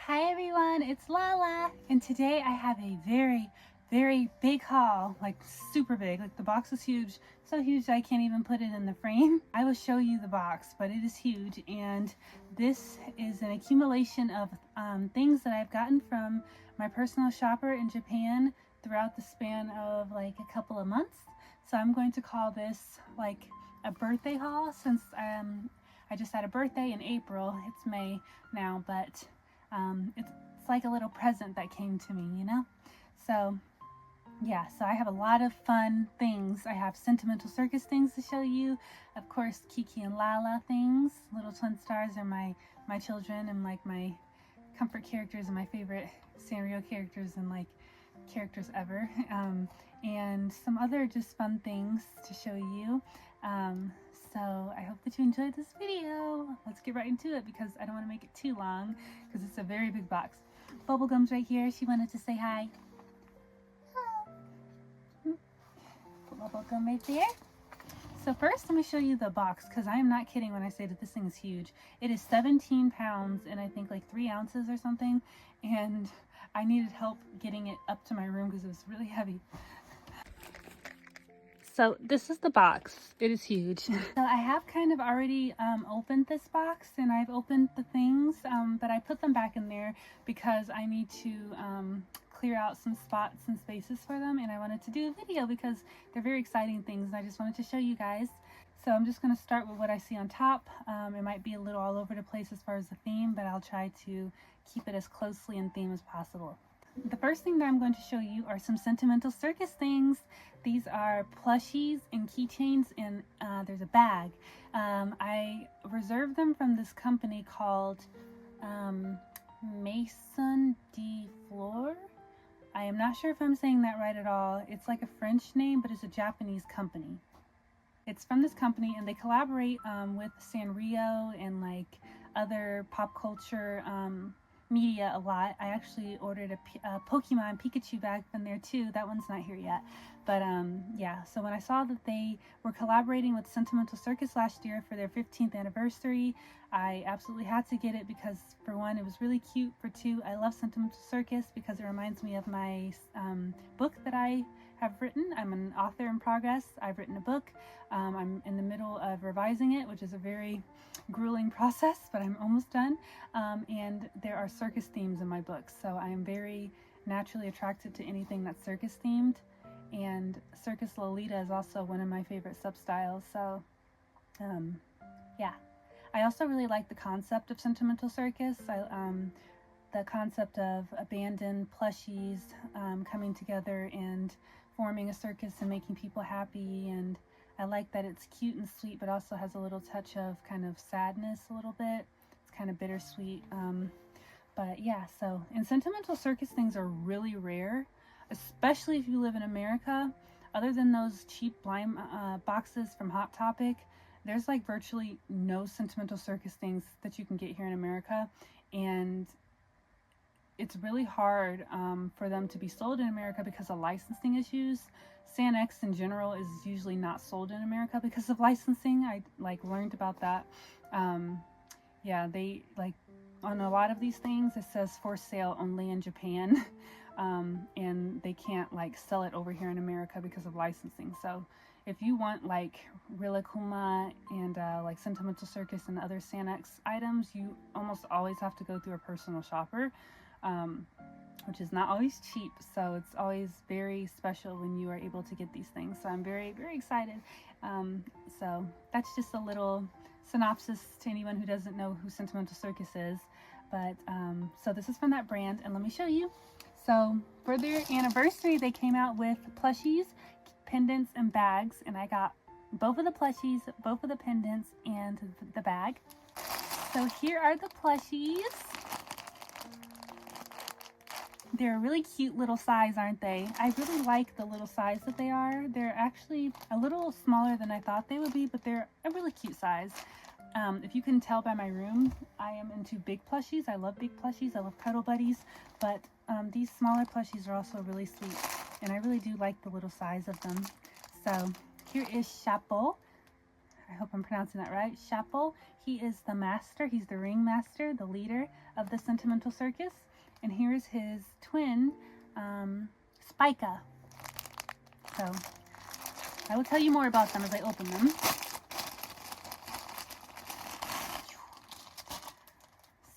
Hi everyone, it's Lala, and today I have a very big haul, like super big. Like the box is huge, so huge I can't even put it in the frame. I will show you the box, but it is huge, and this is an accumulation of things that I've gotten from my personal shopper in Japan throughout the span of like a couple of months. So I'm going to call this like a birthday haul since I just had a birthday in April. It's May now, but it's like a little present that came to me, you know? So yeah, so I have a lot of fun things. I have Sentimental Circus things to show you. Of course, Kiki and Lala things. Little twin stars are my children and like my comfort characters and my favorite Sanrio characters and like characters ever. And some other just fun things to show you. So I hope that you enjoyed this video. Let's get right into it because I don't want to make it too long because it's a very big box. Bubblegum's right here. She wanted to say hi. Put Bubblegum right there. So first let me show you the box because I am not kidding when I say that this thing is huge. It is 17 pounds and I think like 3 ounces or something, and I needed help getting it up to my room because it was really heavy. So this is the box. It is huge. So I have kind of already opened this box and I've opened the things, but I put them back in there because I need to clear out some spots and spaces for them, and I wanted to do a video because they're very exciting things and I just wanted to show you guys. So I'm just going to start with what I see on top. It might be a little all over the place as far as the theme, but I'll try to keep it as closely in theme as possible. The first thing that I'm going to show you are some Sentimental Circus things. These are plushies and keychains, and there's a bag. I reserved them from this company called Maison de Fleur. I am not sure if I'm saying that right at all. It's like a French name, but it's a Japanese company. It's from this company, and they collaborate with Sanrio and like other pop culture media a lot. I actually ordered a Pokemon Pikachu bag from there too. That one's not here yet, but yeah, so when I saw that they were collaborating with Sentimental Circus last year for their 15th anniversary, I absolutely had to get it because for one, it was really cute. For two, I love Sentimental Circus because it reminds me of my book that I have written. I'm an author in progress. I've written a book. I'm in the middle of revising it, which is a very grueling process, but I'm almost done. And there are circus themes in my book, so I am very naturally attracted to anything that's circus themed. And Circus Lolita is also one of my favorite substyles. So yeah, I also really like the concept of Sentimental Circus. The concept of abandoned plushies coming together and forming a circus and making people happy, and I like that it's cute and sweet but also has a little touch of kind of sadness a little bit. It's kind of bittersweet, but yeah, so, and Sentimental Circus things are really rare, especially if you live in America. Other than those cheap blind boxes from Hot Topic, there's like virtually no Sentimental Circus things that you can get here in America, and it's really hard for them to be sold in America because of licensing issues. SanX in general is usually not sold in America because of licensing. I like learned about that. Yeah, they like on a lot of these things it says for sale only in Japan, and they can't like sell it over here in America because of licensing. So if you want like Rilakkuma and like Sentimental Circus and other SanX items, you almost always have to go through a personal shopper. Which is not always cheap, so it's always very special when you are able to get these things. So I'm very excited. So that's just a little synopsis to anyone who doesn't know who Sentimental Circus is. But so this is from that brand, and let me show you. So for their anniversary, they came out with plushies, pendants, and bags, and I got both of the plushies, both of the pendants, and the bag. So here are the plushies. They're a really cute little size, aren't they? I really like the little size that they are. They're actually a little smaller than I thought they would be, but they're a really cute size. If you can tell by my room, I am into big plushies. I love big plushies. I love cuddle buddies, but these smaller plushies are also really sweet, and I really do like the little size of them. So here is Shappo. I hope I'm pronouncing that right, Shappo. He is the master, he's the ring master, the leader of the Sentimental Circus. And here's his twin, Spica. So I will tell you more about them as I open them.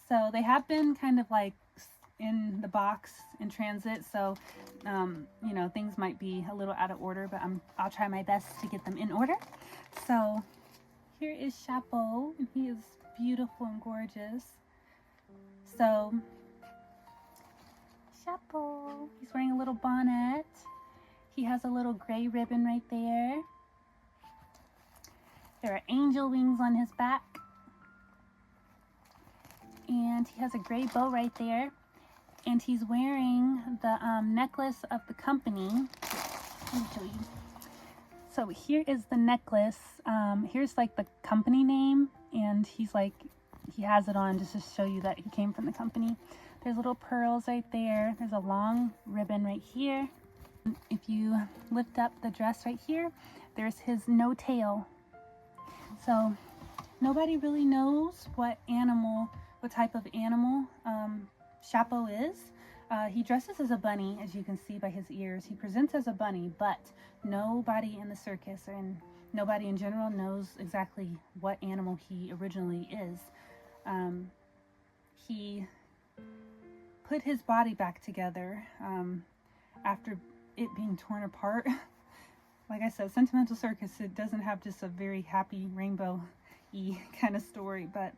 So they have been kind of like in the box in transit, so you know, things might be a little out of order, but I'll try my best to get them in order. So here is Shappo, and he is beautiful and gorgeous. So Shappo, he's wearing a little bonnet. He has a little gray ribbon right there. There are angel wings on his back. And he has a gray bow right there. And he's wearing the necklace of the company. Let me show you. So here is the necklace. Here's like the company name. And he's like, he has it on just to show you that he came from the company. There's little pearls right there. There's a long ribbon right here. If you lift up the dress right here, there's his no tail. So nobody really knows what type of animal Shappo is. He dresses as a bunny, as you can see by his ears. He presents as a bunny, but nobody in the circus and nobody in general knows exactly what animal he originally is. He put his body back together after it being torn apart. Like I said, Sentimental Circus, it doesn't have just a very happy rainbow-y kind of story, but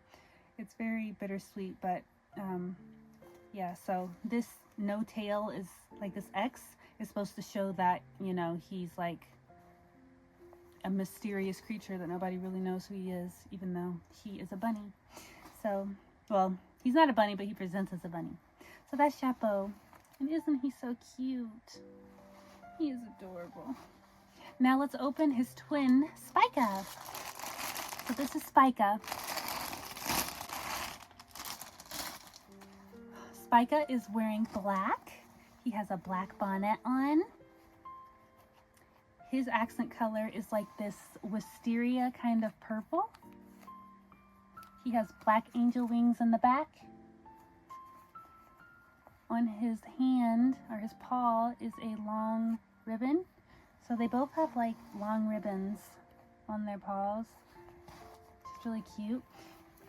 it's very bittersweet. But yeah, so this no tail is like this X is supposed to show that, you know, he's like a mysterious creature that nobody really knows who he is, even though he is a bunny. So, well, he's not a bunny, but he presents as a bunny. So that's Shappo. And isn't he so cute? He is adorable. Now let's open his twin, Spica. So this is Spica. Spica is wearing black. He has a black bonnet on. His accent color is like this wisteria kind of purple. He has black angel wings in the back. On his hand, or his paw, is a long ribbon. So they both have like long ribbons on their paws. It's really cute.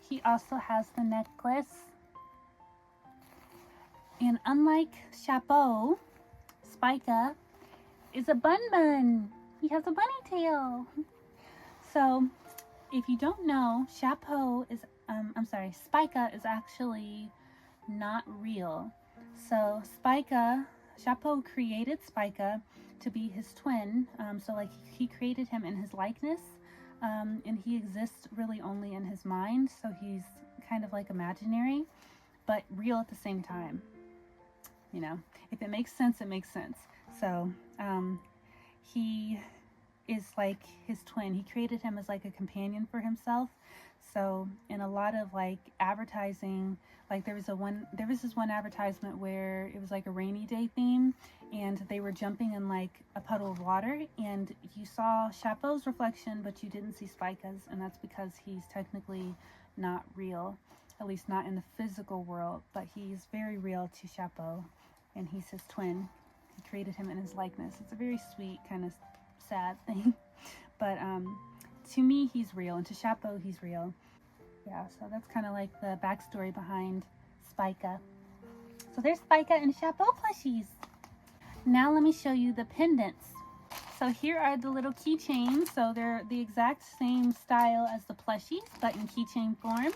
He also has the necklace. And unlike Shappo, Spica is a bun. He has a bunny tail. So if you don't know, Shappo is, Spica is actually not real. So Shappo created Spica to be his twin. So like he created him in his likeness, and he exists really only in his mind. So he's kind of like imaginary, but real at the same time. You know, if it makes sense, it makes sense. So he is like his twin. He created him as like a companion for himself. So in a lot of like advertising, like there was this one advertisement where it was like a rainy day theme, and they were jumping in like a puddle of water, and you saw Shappo's reflection, but you didn't see Spica's, and that's because he's technically not real, at least not in the physical world, but he's very real to Shappo, and he's his twin. He created him in his likeness. It's a very sweet, kind of sad thing, but to me he's real, and to Shappo he's real. Yeah, so that's kind of like the backstory behind Spica. So there's Spica and Shappo plushies. Now let me show you the pendants. So here are the little keychains. So they're the exact same style as the plushies, but in keychain form.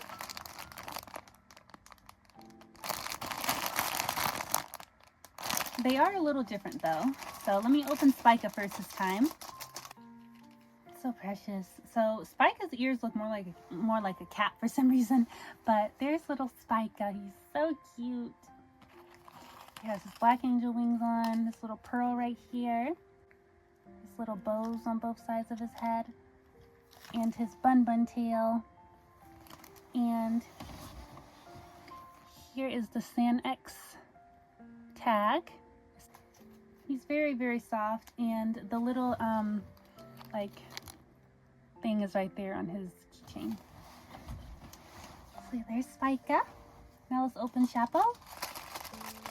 They are a little different though. So let me open Spica first this time. So precious. So Spica's ears look more like a cat for some reason, but there's little Spica. He's so cute. He has his black angel wings on, this little pearl right here, his little bows on both sides of his head, and his bun tail. And here is the SanX tag. He's very, very soft, and the little like thing is right there on his keychain. So there's Spica. Now let's open Shappo.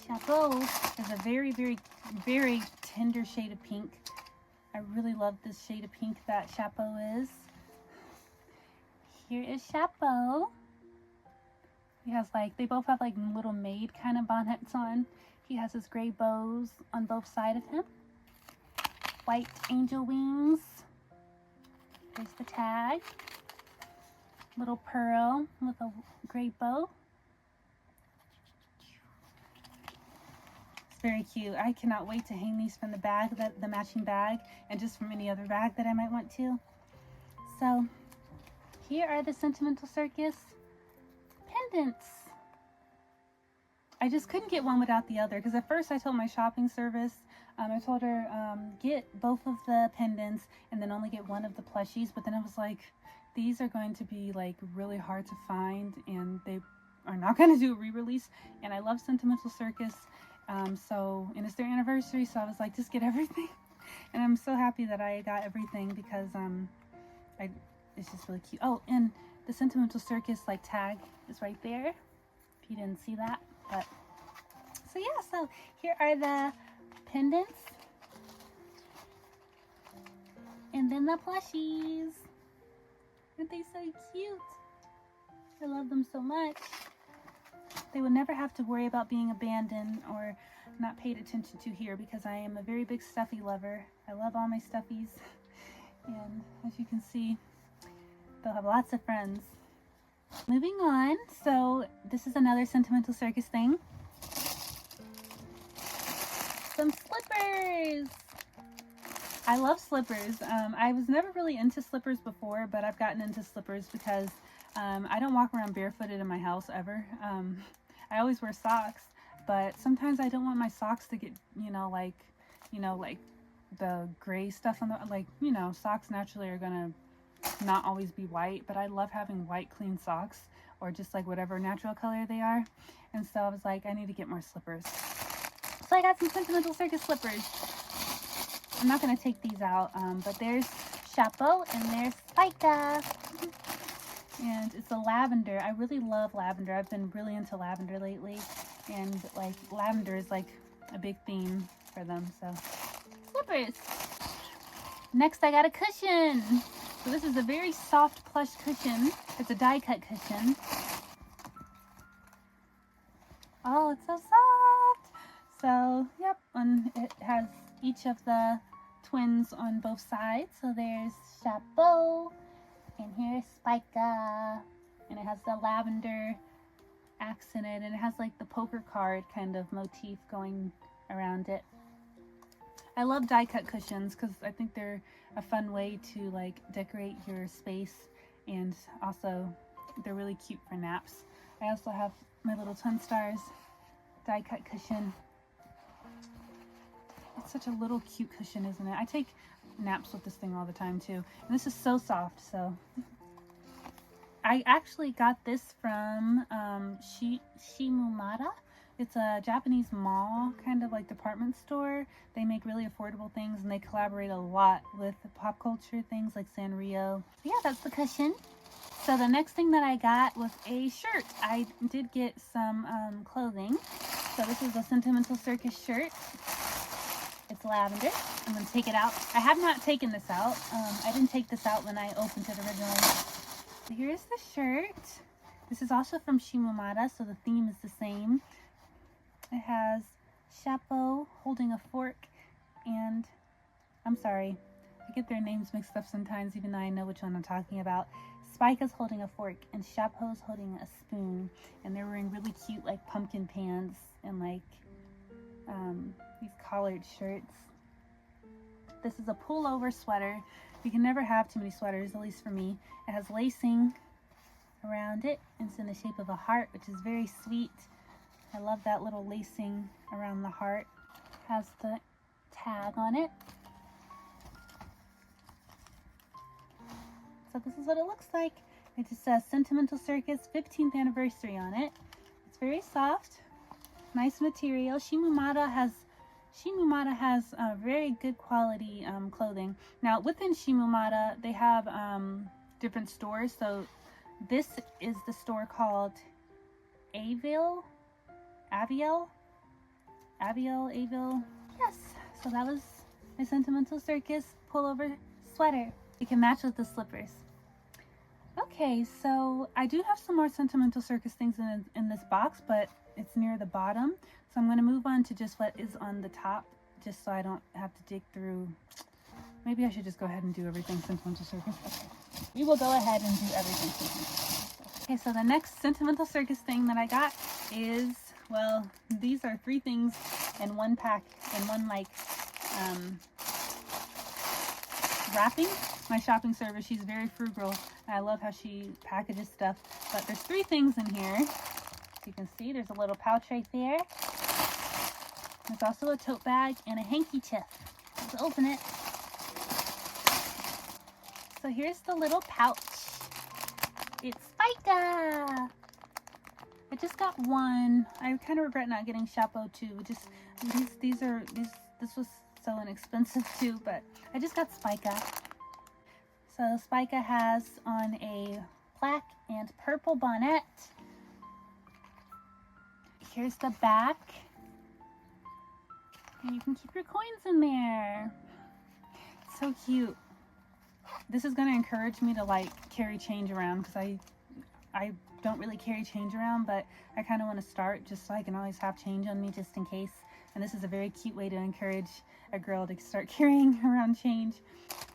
Shappo is a very, very, very tender shade of pink. I really love this shade of pink that Shappo is. Here is Shappo. He has like, they both have like little maid kind of bonnets on. He has his gray bows on both sides of him. White angel wings. There's the tag. Little pearl with a gray bow. It's very cute. I cannot wait to hang these from the bag, the matching bag, and just from any other bag that I might want to. So here are the Sentimental Circus pendants. I just couldn't get one without the other, because at first I told my shopping service, I told her get both of the pendants and then only get one of the plushies, but then I was like, these are going to be like really hard to find and they are not going to do a re-release, and I love Sentimental Circus, and it's their anniversary, so I was like, just get everything. And I'm so happy that I got everything because it's just really cute. Oh, and the Sentimental Circus like tag is right there, if you didn't see that. But so yeah, so here are the pendants and then the plushies. Aren't they so cute? I love them so much. They would never have to worry about being abandoned or not paid attention to here, because I am a very big stuffy lover. I love all my stuffies, and as you can see, they'll have lots of friends. Moving on, so this is another Sentimental Circus thing. Some slippers! I love slippers. I was never really into slippers before, but I've gotten into slippers because I don't walk around barefooted in my house ever. I always wear socks, but sometimes I don't want my socks to get, like the gray stuff on the, socks naturally are gonna not always be white, but I love having white clean socks, or just like whatever natural color they are. And so I was like, I need to get more slippers. So I got some Sentimental Circus slippers. I'm not going to take these out, but there's Shappo and there's Spica. And it's a lavender. I really love lavender. I've been really into lavender lately, and like lavender is like a big theme for them. So slippers. Next I got a cushion. So this is a very soft plush cushion. It's a die cut cushion. Oh, it's so soft. So, yep, and it has each of the twins on both sides. So there's Shappo, and here's Spica, and it has the lavender accented, and it has like the poker card kind of motif going around it. I love die cut cushions because I think they're a fun way to like decorate your space, and also they're really cute for naps. I also have my little Twin Stars die cut cushion. It's such a little cute cushion, isn't it? I take naps with this thing all the time too, and this is so soft. So I actually got this from Shimumata. It's a Japanese mall kind of like department store. They make really affordable things, and they collaborate a lot with pop culture things like Sanrio. So yeah, that's the cushion. So the next thing that I got was a shirt. I did get some clothing. So this is a Sentimental Circus shirt. It's lavender. I'm going to take it out. I have not taken this out. I didn't take this out when I opened it originally. So here's the shirt. This is also from Shimumata, so the theme is the same. It has Shappo holding a fork, and I'm sorry, I get their names mixed up sometimes, even though I know which one I'm talking about. Spica's holding a fork, and Shappo's holding a spoon, and they're wearing really cute like pumpkin pants and like these collared shirts. This is a pullover sweater. You can never have too many sweaters, at least for me. It has lacing around it. It's in the shape of a heart, which is very sweet. I love that little lacing around the heart. It has the tag on it. So this is what it looks like. It just says Sentimental Circus 15th anniversary on it. It's very soft, nice material. Shimumata has Shimumata has very good quality clothing. Now within Shimumata, they have different stores. So this is the store called Avil. Yes. So that was my Sentimental Circus pullover sweater. It can match with the slippers. Okay, so I do have some more Sentimental Circus things in this box, but it's near the bottom. So I'm going to move on to just what is on the top, just so I don't have to dig through. Maybe I should just go ahead and do everything Sentimental Circus. Okay, we will go ahead and do everything Sentimental Circus. Okay, so the next Sentimental Circus thing that I got is, well, these are 3 things in one pack, in one like wrapping. My shopping service, she's very frugal. I love how she packages stuff. But there's 3 things in here. As you can see, there's a little pouch right there. There's also a tote bag and a handkerchief. Let's open it. So here's the little pouch. It's Spica. I just got one. I kind of regret not getting Shappo too. Just this was so inexpensive too, but I just got Spica. So Spica has on a black and purple bonnet. Here's the back. And you can keep your coins in there. So cute. This is going to encourage me to like carry change around, because I don't really carry change around, but I kind of want to start just so I can always have change on me just in case. And this is a very cute way to encourage a girl to start carrying around change.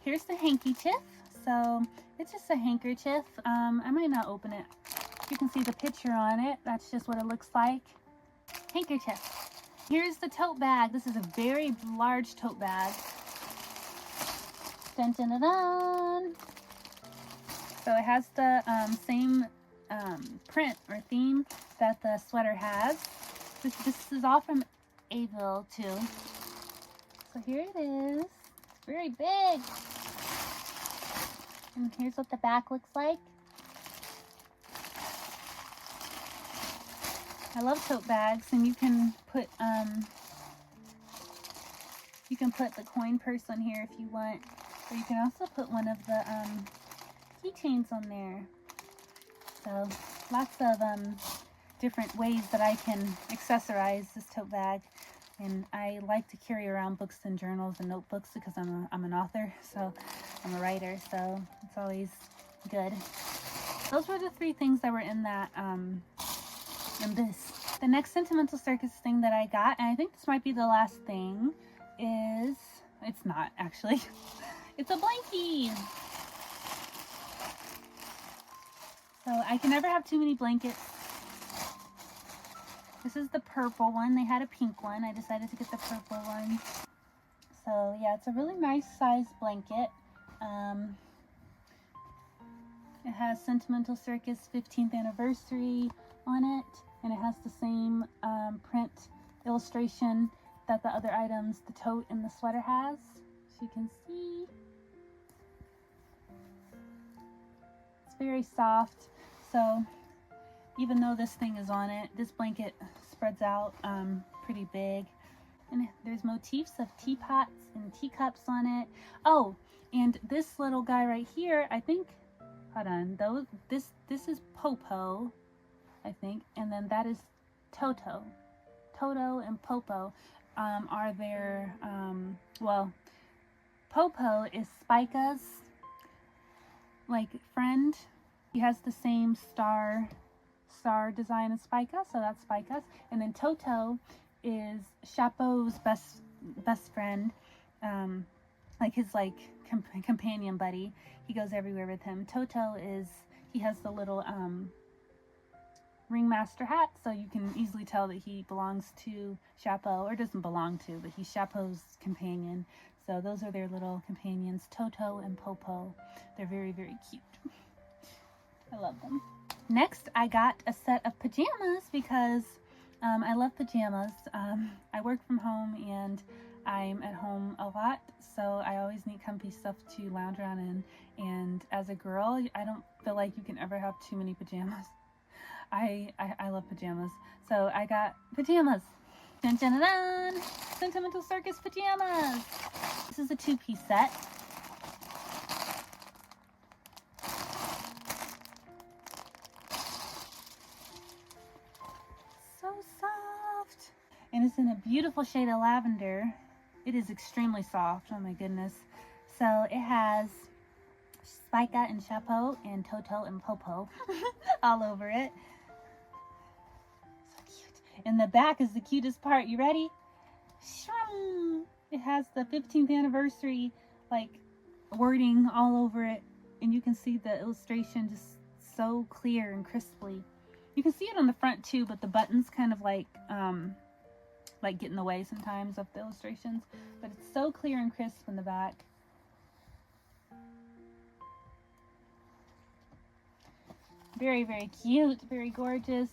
Here's the handkerchief. So it's just a handkerchief. I might not open it. You can see the picture on it. That's just what it looks like. Handkerchief. Here's the tote bag. This is a very large tote bag. Dun, dun, dun, dun. So it has the same print or theme that the sweater has. This is all from Avil too. So here it is. It's very big. And here's what the back looks like. I love tote bags, and you can put the coin purse on here if you want, or you can also put one of the keychains on there. So lots of different ways that I can accessorize this tote bag. And I like to carry around books and journals and notebooks because I'm an author, so I'm a writer, so it's always good. Those were the 3 things that were in that in this. The next Sentimental Circus thing that I got, and I think this might be the last thing, is, it's not actually, it's a blankie. So I can never have too many blankets. This is the purple one. They had a pink one. I decided to get the purple one. So yeah, it's a really nice size blanket. It has Sentimental Circus 15th anniversary on it, and it has the same print illustration that the other items, the tote and the sweater, has. So you can see. It's very soft. So even though this thing is on it, this blanket spreads out pretty big. And there's motifs of teapots and teacups on it. Oh, and this little guy right here, I think, hold on, this is Popo, I think, and then that is Toto. Toto and Popo are their, well, Popo is Spica's, like, friend. He has the same star design as Spica, so that's Spica's. And then Toto is Shappo's best friend, like his companion buddy. He goes everywhere with him. Toto he has the little ringmaster hat, so you can easily tell that he belongs to Shappo, or doesn't belong to, but he's Shappo's companion. So those are their little companions, Toto and Popo. They're very, very cute. I love them. Next, I got a set of pajamas because I love pajamas. I work from home and I'm at home a lot, so I always need comfy stuff to lounge around in. And as a girl, I don't feel like you can ever have too many pajamas. I love pajamas. So I got pajamas. Dun dun dun dun! Sentimental Circus pajamas! This is a 2-piece set. So soft! And it's in a beautiful shade of lavender. It is extremely soft, oh my goodness. So it has Spica and Shappo and Toto and Popo all over it. So cute. And the back is the cutest part. You ready? It has the 15th anniversary like wording all over it, and you can see the illustration just so clear and crisply. You can see it on the front too, but the buttons kind of like get in the way sometimes of the illustrations, but it's so clear and crisp in the back. Very, very cute, very gorgeous.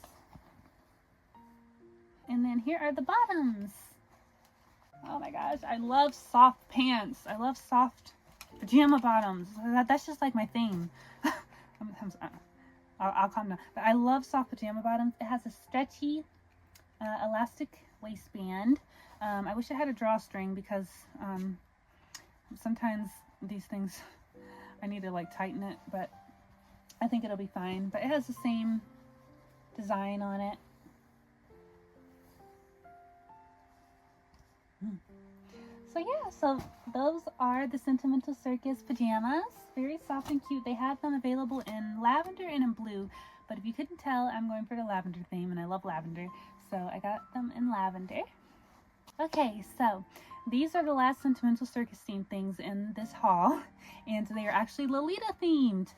And then here are the bottoms. Oh my gosh, I love soft pants. I love soft pajama bottoms. That's just like my thing. I'll calm down. But I love soft pajama bottoms. It has a stretchy elastic waistband. I wish I had a drawstring because sometimes these things I need to like tighten it, but I think it'll be fine. But it has the same design on it. So yeah, so those are the Sentimental Circus pajamas. Very soft and cute. They have them available in lavender and in blue, but if you couldn't tell, I'm going for the lavender theme, and I love lavender, so I got them in lavender. Okay, so these are the last Sentimental Circus themed things in this haul, and they are actually Lolita themed.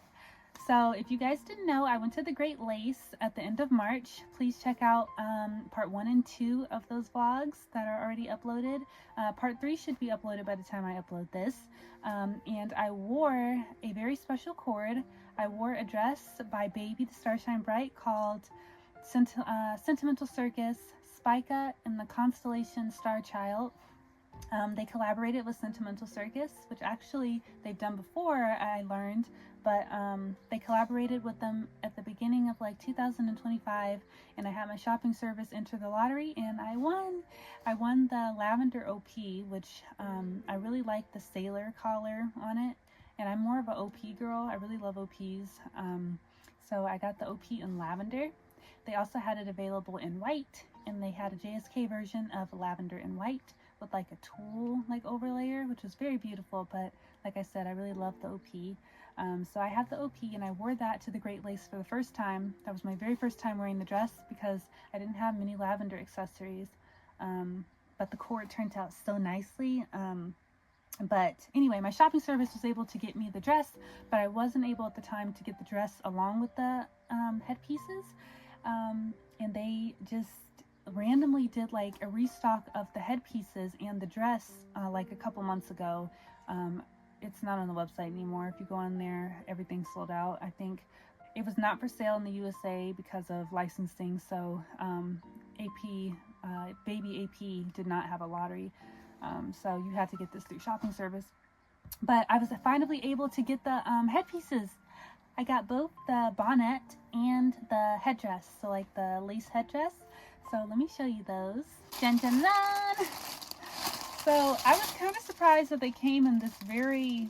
So if you guys didn't know, I went to the Great Lace at the end of March. Please check out part 1 and 2 of those vlogs that are already uploaded. Part 3 should be uploaded by the time I upload this. And I wore a very special cord. I wore a dress by Baby the Starshine Bright called Sentimental Circus, Spica, and the Constellation Star Child. They collaborated with Sentimental Circus, which actually they've done before, I learned, but they collaborated with them at the beginning of like 2025, and I had my shopping service enter the lottery, and I won. I won the lavender OP, which I really like the sailor collar on it, and I'm more of an OP girl. I really love OPs, so I got the OP in lavender. They also had it available in white, and they had a JSK version of lavender and white with like a tulle like overlayer, which was very beautiful. But like I said, I really love the OP. So I have the OP, and I wore that to the Great Lace for the first time. That was my very first time wearing the dress because I didn't have many lavender accessories. But the cord turned out so nicely. But anyway, my shopping service was able to get me the dress, but I wasn't able at the time to get the dress along with the headpieces. And they just randomly did like a restock of the headpieces and the dress like a couple months ago. It's not on the website anymore. If you go on there, everything's sold out. I think it was not for sale in the USA because of licensing, so Baby AP did not have a lottery, so you had to get this through shopping service. But I was finally able to get the headpieces. I got both the bonnet and the headdress, so like the lace headdress. So let me show you those. Dun dun dun! So I was kind of surprised that they came in this very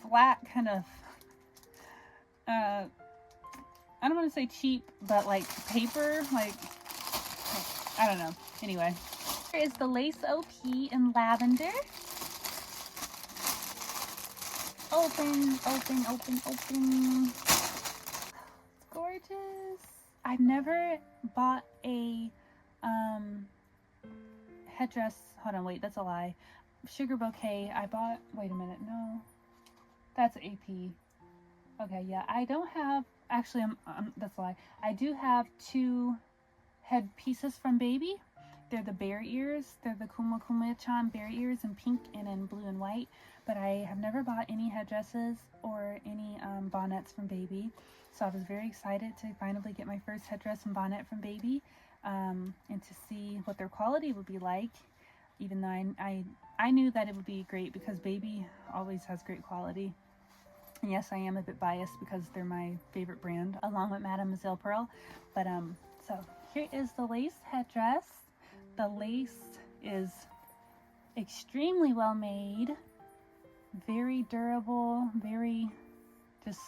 flat kind of, I don't want to say cheap, but like paper, like, I don't know. Anyway, here is the lace OP in lavender. Open, open, open, open. It's gorgeous. I've never bought a headdress. Hold on, wait, that's a lie. Sugar bouquet. I bought, wait a minute, no. That's AP. Okay, yeah, I don't have, actually, that's a lie. I do have 2 headpieces from Baby. They're the bear ears. They're the Kuma Kuma-chan bear ears in pink and in blue and white. But I have never bought any headdresses or any bonnets from Baby. So I was very excited to finally get my first headdress and bonnet from Baby, and to see what their quality would be like. Even though I knew that it would be great because Baby always has great quality. And yes, I am a bit biased because they're my favorite brand, along with Mademoiselle Pearl. But so here is the lace headdress. The lace is extremely well made, very durable, very just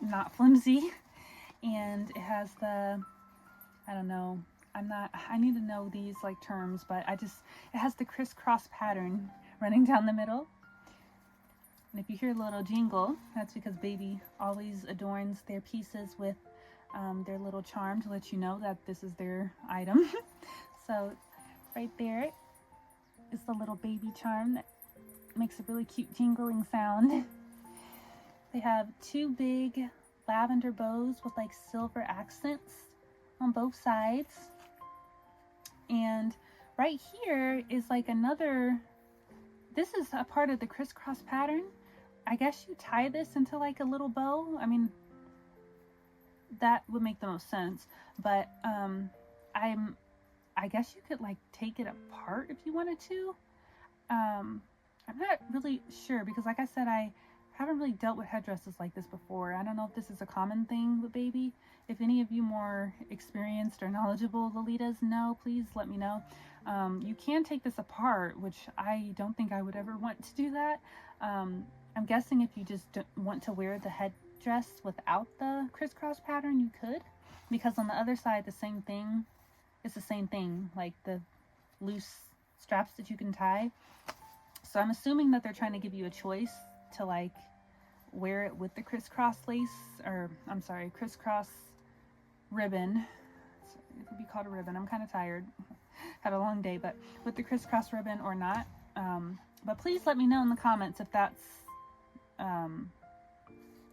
not flimsy, and it has the, I don't know, I need to know these like terms, but it has the crisscross pattern running down the middle. And if you hear a little jingle, that's because baby always adorns their pieces with their little charm to let you know that this is their item. So right there is the little baby charm that makes a really cute jingling sound. They have two big lavender bows with like silver accents on both sides. And right here is like another, this is a part of the crisscross pattern. I guess you tie this into like a little bow. I mean, that would make the most sense, but I guess you could like take it apart if you wanted to. I'm not really sure because like I said, I haven't really dealt with headdresses like this before. I don't know if this is a common thing with baby. If any of you more experienced or knowledgeable Lolitas know, please let me know. You can take this apart, which I don't think I would ever want to do that. I'm guessing if you just want to wear the headdress without the crisscross pattern, you could, because on the other side, the same thing. It's the same thing, like the loose straps that you can tie. So I'm assuming that they're trying to give you a choice to like wear it with the crisscross lace, or I'm sorry, crisscross ribbon. It would be called a ribbon. I'm kind of tired. Had a long day, but with the crisscross ribbon or not. But please let me know in the comments if that's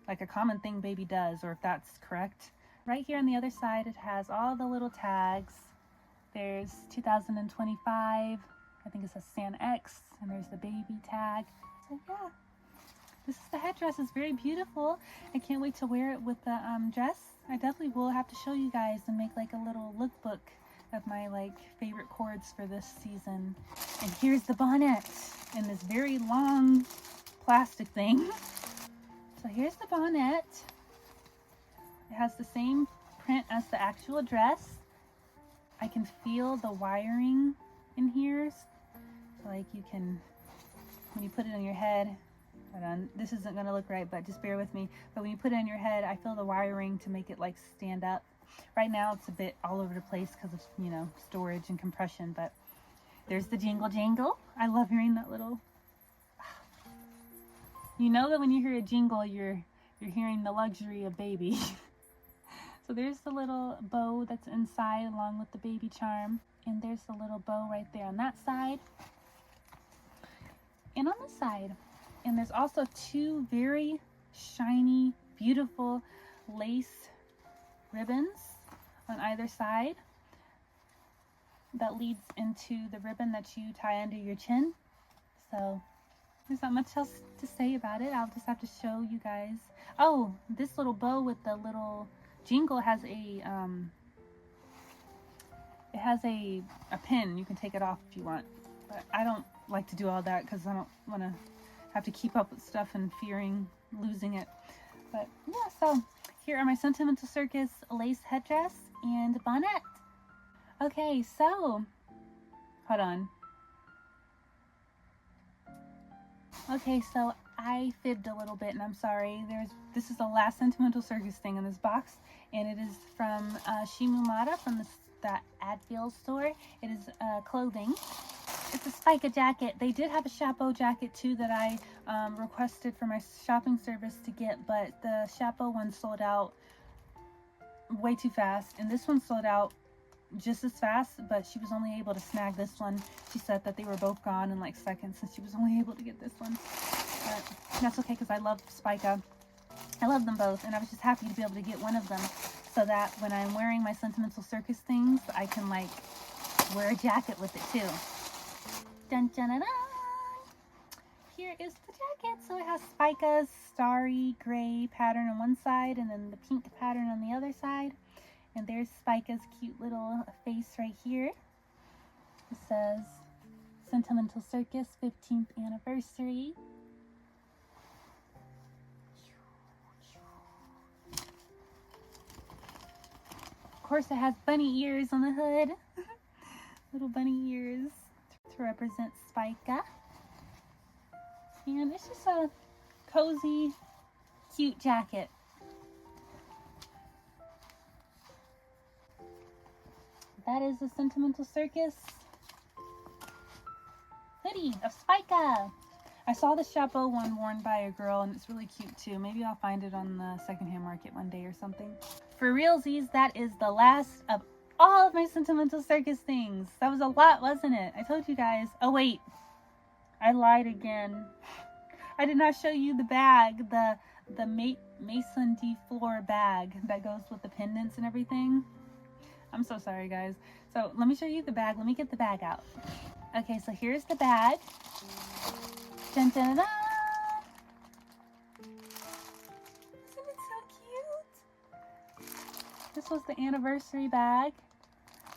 like a common thing baby does, or if that's correct. Right here on the other side, it has all the little tags. There's 2025, I think it says San X, and there's the baby tag. So yeah, this is the headdress. It's very beautiful. I can't wait to wear it with the dress. I definitely will have to show you guys and make like a little lookbook of my like favorite cords for this season. And here's the bonnet in this very long plastic thing. So here's the bonnet. It has the same print as the actual dress. I can feel the wiring in here. So like you can, when you put it on your head, hold on, this isn't going to look right, but just bear with me. But when you put it on your head, I feel the wiring to make it like stand up. Right now it's a bit all over the place because of, you know, storage and compression, but there's the jingle jangle. I love hearing that little, you know that when you hear a jingle, you're hearing the luxury of baby. So there's the little bow that's inside along with the baby charm. And there's the little bow right there on that side. And on this side. And there's also two very shiny, beautiful lace ribbons on either side. That leads into the ribbon that you tie under your chin. So there's not much else to say about it. I'll just have to show you guys. Oh, this little bow with the little jingle has a it has a pin. You can take it off if you want, but I don't like to do all that because I don't want to have to keep up with stuff and fearing losing it. But yeah, so here are my Sentimental Circus lace headdress and bonnet. Okay, so hold on. Okay, so I fibbed a little bit, and I'm sorry. This is the last Sentimental Circus thing in this box, and it is from Shimumata from that Advil store. It is clothing. It's a Spica jacket. They did have a Shappo jacket too that I requested for my shopping service to get, but the Shappo one sold out way too fast, and this one sold out just as fast, but she was only able to snag this one. She said that they were both gone in like seconds, and she was only able to get this one. But that's okay because I love Spica. I love them both, and I was just happy to be able to get one of them so that when I'm wearing my Sentimental Circus things, I can like wear a jacket with it too. Dun dun dun dun! Here is the jacket. So it has Spica's starry gray pattern on one side and then the pink pattern on the other side. And there's Spica's cute little face right here. It says Sentimental Circus 15th anniversary. course it has bunny ears on the hood. Little bunny ears to represent Spica. And it's just a cozy, cute jacket. That is the Sentimental Circus hoodie of Spica. I saw the Shappo one worn by a girl and it's really cute too. Maybe I'll find it on the secondhand market one day or something. For realsies, that is the last of all of my Sentimental Circus things. That was a lot, wasn't it? I told you guys. Oh wait, I lied again. I did not show you the bag, the Maison de Fleur bag that goes with the pendants and everything. I'm so sorry, guys. So let me show you the bag. Let me get the bag out. Okay, so here's the bag. Dun, dun, dun, dun. Isn't it so cute? This was the anniversary bag.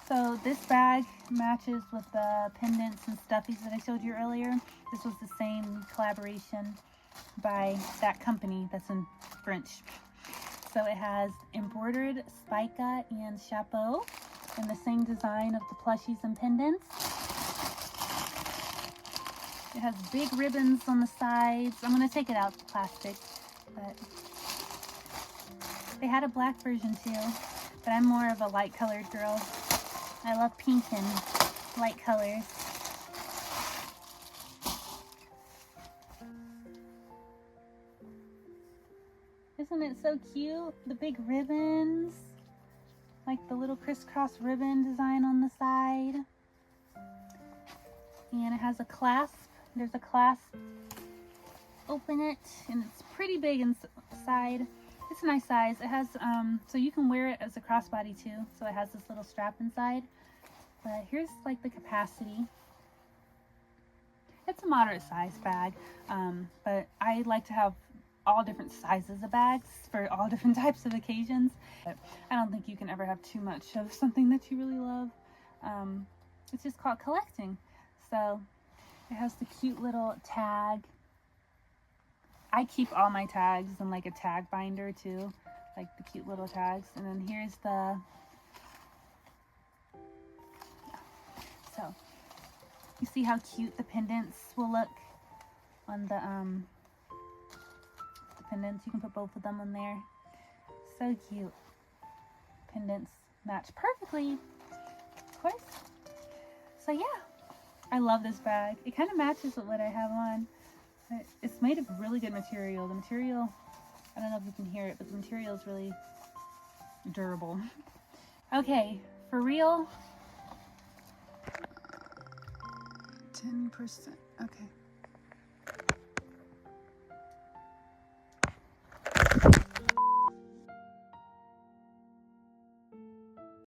So this bag matches with the pendants and stuffies that I showed you earlier. This was the same collaboration by that company that's in French. So it has embroidered Spica and Shappo in the same design of the plushies and pendants. It has big ribbons on the sides. I'm going to take it out, the plastic, but they had a black version too, but I'm more of a light colored girl. I love pink and light colors. Isn't it so cute? The big ribbons, like the little crisscross ribbon design on the side. And it has a clasp. There's a clasp. Open it, and it's pretty big inside. It's a nice size. It has, so you can wear it as a crossbody too. So it has this little strap inside. But here's like the capacity. It's a moderate size bag, but I like to have all different sizes of bags for all different types of occasions. But I don't think you can ever have too much of something that you really love. It's just called collecting. So it has the cute little tag. I keep all my tags in like a tag binder too, like the cute little tags. And then here's the, so you see how cute the pendants will look on the pendants. You can put both of them on there. So cute. Pendants match perfectly, of course. So yeah, I love this bag. It kind of matches with what I have on. It's made of really good material. The material, I don't know if you can hear it, but the material is really durable. Okay, for real, 10%. Okay.